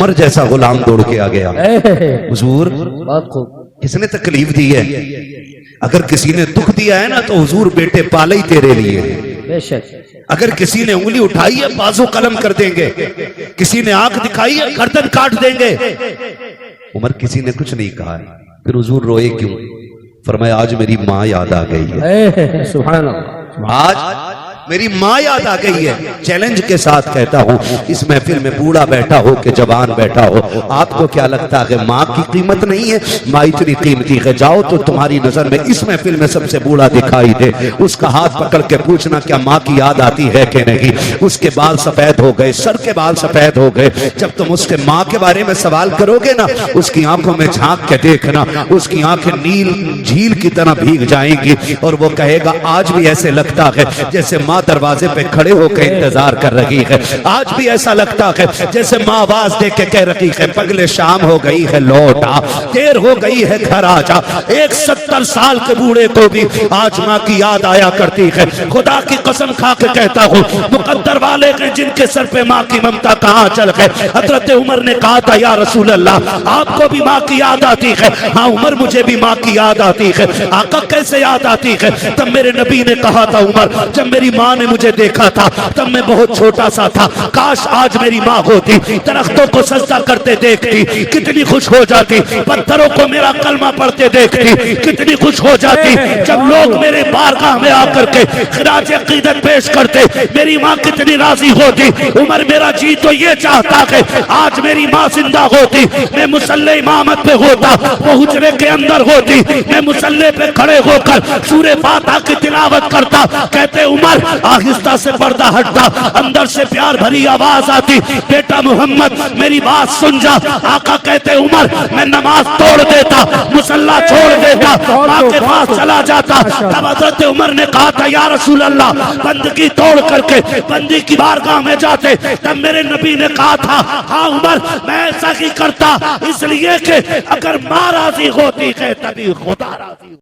عمر جیسا غلام دوڑ کے آ گیا، حضور بہت خوب، کس نے تکلیف دی ہے؟ اگر کسی نے دکھ دیا ہے نا تو حضور بیٹے پالے ہی تیرے لیے ہیں۔ بے شک، اگر کسی نے انگلی اٹھائی ہے بازو قلم کر دیں گے، کسی نے آنکھ دکھائی ہے گردن کاٹ دیں گے۔ عمر کسی نے کچھ نہیں کہا ہے، پھر حضور روئے کیوں؟ فرمایا آج میری ماں یاد آ گئی ہے، سبحان اللہ، آج میری ماں یاد آ گئی ہے۔ چیلنج کے ساتھ کہتا ہوں، اس محفل میں بوڑھا بیٹھا ہو کہ جوان بیٹھا ہو، آپ کو کیا لگتا ہے کہ ماں کی قیمت نہیں ہے؟ ماں اتنی قیمتی ہے، جاؤ تو تمہاری نظر میں اس محفل میں سب سے بوڑھا دکھائی دے، اس کا ہاتھ پکڑ کے پوچھنا کیا ماں کی یاد آتی ہے کہ نہیں؟ اس کے بال سفید ہو گئے، سر کے بال سفید ہو گئے، جب تم اس کے ماں کے بارے میں سوال کرو گے نا، اس کی آنکھوں میں جھانک کے دیکھنا، اس کی آنکھیں نیل جھیل کی طرح بھیگ جائیں گی، اور وہ کہے گا آج بھی ایسے لگتا ہے جیسے ماں دروازے پہ کھڑے ہو کے انتظار کر رہی ہے، آج بھی ایسا لگتا ہے جیسے ماں آواز دے کے کہہ رہی ہے پگلے شام ہو گئی ہے لوٹ آ، دیر ہو گئی ہے گھر آ جا۔ ایک 70 سال کے بوڑھے کو بھی آج ماں کی یاد آیا کرتی ہے۔ خدا کی قسم کھا کے کہتا ہوں، مقدر والے کے جن کے سر پہ ماں کی ممتا کہاں چل گئے؟ حضرت عمر نے کہا تھا یا رسول اللہ آپ کو بھی ماں کی یاد آتی ہے؟ ہاں عمر مجھے بھی ماں کی یاد آتی ہے۔ آقا کیسے یاد آتی ہے؟ تب میرے نبی نے کہا تھا عمر جب میری ماں نے مجھے دیکھا تھا تب میں بہت چھوٹا سا تھا، کاش آج میری ماں ہوتی، درختوں کو سجدہ کرتے دیکھتی کتنی خوش ہو جاتی، پتھروں کو میرا کلمہ پڑھتے دیکھتی کتنی خوش ہو جاتی، جب لوگ میرے بارگاہ میں آ کر کے خراج عقیدت پیش کرتے میری ماں کتنی راضی ہوتی۔ عمر میرا جی تو یہ چاہتا کہ آج میری ماں زندہ ہوتی، میں مصلی امامت پہ ہوتا، وہ حجرے کے اندر ہوتی، میں مصلی پہ کھڑے ہو کر سورہ فاتحہ کی تلاوت کرتا۔ کہتے عمر آہستہ سے پردہ ہٹتا، اندر سے پیار بھری آواز آتی بیٹا محمد میری بات سن جا۔ آقا کہتے عمر میں نماز توڑ دیتا، مصلی چھوڑ دیتا، ماں کے پاس چلا جاتا۔ تب حضرت عمر نے کہا تھا یا رسول اللہ بندگی توڑ کر کے بندی کی بارگاہ میں جاتے۔ تب میرے نبی نے کہا تھا ہاں عمر میں ایسا ہی کرتا، اس لیے کہ اگر ماں راضی ہوتی ہے تبھی خدا راضی